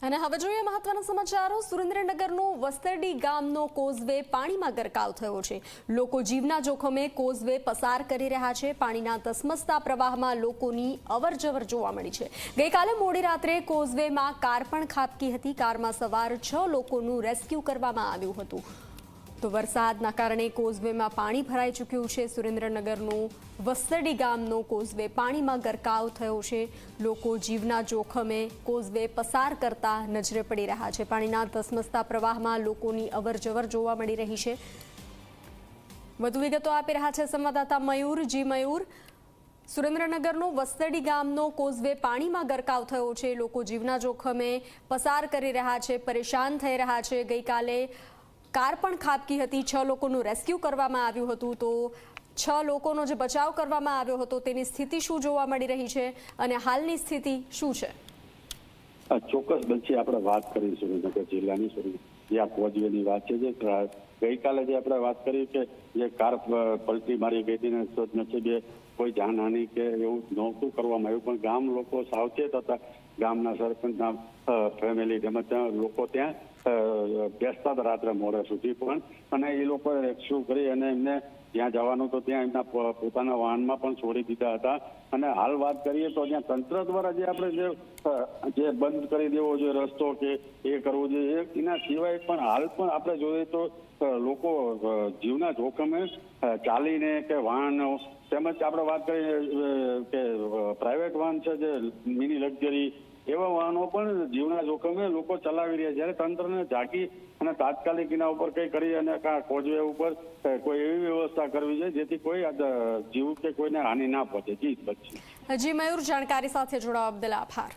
અને હવે જોઈએ મહત્વના સમાચારો। સુરેન્દ્રનગરનું વસ્તરડી ગામનો કોઝવે પાણીમાં ગરકાવ થયો છે। લોકો જીવના જોખમે કોઝવે પસાર કરી રહ્યા છે। પાણીના ધસમસતા પ્રવાહમાં લોકોની અવરજવર જોવા મળી છે। ગઈકાલે મોડી રાત્રે કોઝવેમાં કાર પણ ખાબકી હતી। કારમાં સવાર 6 લોકોનું રેસ્ક્યુ કરવામાં આવ્યું હતું। તો વરસાદના કારણે કોઝવેમાં પાણી ભરાઈ ચૂક્યું છે। સુરેન્દ્રનગરનું વસ્તરડી ગામનો કોઝવે પાણીમાં ગરકાવ થયો છે। લોકો જીવના જોખમે કોઝવે પસાર કરતા નજરે પડી રહ્યા છે। પાણીના ધસમસતા પ્રવાહમાં લોકોની અવરજવર જોવા મળી રહી છે। વધુ વિગતો આપી રહ્યા છે સંવાદદાતા મયુર। જી મયુર, સુરેન્દ્રનગરનો વસ્તરડી ગામનો કોઝવે પાણીમાં ગરકાવ થયો છે। લોકો જીવના જોખમે પસાર કરી રહ્યા છે, પરેશાન થઈ રહ્યા છે। ગઈકાલે કાર પણ ખાબકી હતી, 6 લોકોનું રેસ્ક્યુ કરવામાં આવ્યું હતું। તો 6 લોકોનો જે બચાવ કરવામાં આવ્યો હતો તેની સ્થિતિ શું જોવા મળી રહી છે અને હાલની સ્થિતિ શું છે? ચોક્કસ બનશે આપણે વાત કરી સુરેન્દ્રનગર જિલ્લાની જે આ કોઝવેની વાત છે। જે ગઈકાલે જે આપણે વાત કરી કે જે કાર પલટી મારી ગઈ હતી ને સદનસીબે કોઈ જાનહાનિ કે એવું નહોતું કરવામાં આવ્યું, પણ ગામ લોકો સાવચેત હતા। ગામના સરપંચના ફેમિલી તેમજ લોકો ત્યાં બેસતા હતા રાત્રે મોડે સુધી પણ, અને એ લોકો રેસ્ક્યુ કરી અને એમને જ્યાં જવાનું તો ત્યાં એમના પોતાના વાહનમાં પણ છોડી દીધા હતા। અને હાલ વાત કરીએ તો ત્યાં તંત્ર દ્વારા જે આપણે જે બંધ કરી દેવો જોઈએ રસ્તો કે એ કરવું જોઈએ, એના સિવાય પણ હાલ પણ આપણે જોઈએ તો લોકો જીવના જોખમે ચાલીને કે વાહનો તેમજ આપણે વાત કરીએ કે પ્રાઇવેટ વાહન છે જે મિની લક્ઝરી એવા વાહનો પણ જીવના જોખમે લોકો ચલાવી રહ્યા। જ્યારે તંત્રને જાગી અને તાત્કાલિક એના ઉપર કંઈ કરી અને કોઝવે ઉપર કોઈ એવી વ્યવસ્થા કરવી જોઈએ જેથી કોઈ જીવ કે કોઈને હાનિ ના પહોંચે। જી બચ્ચી। જી મયુર, જાણકારી સાથે જોડાવા બદલ આભાર।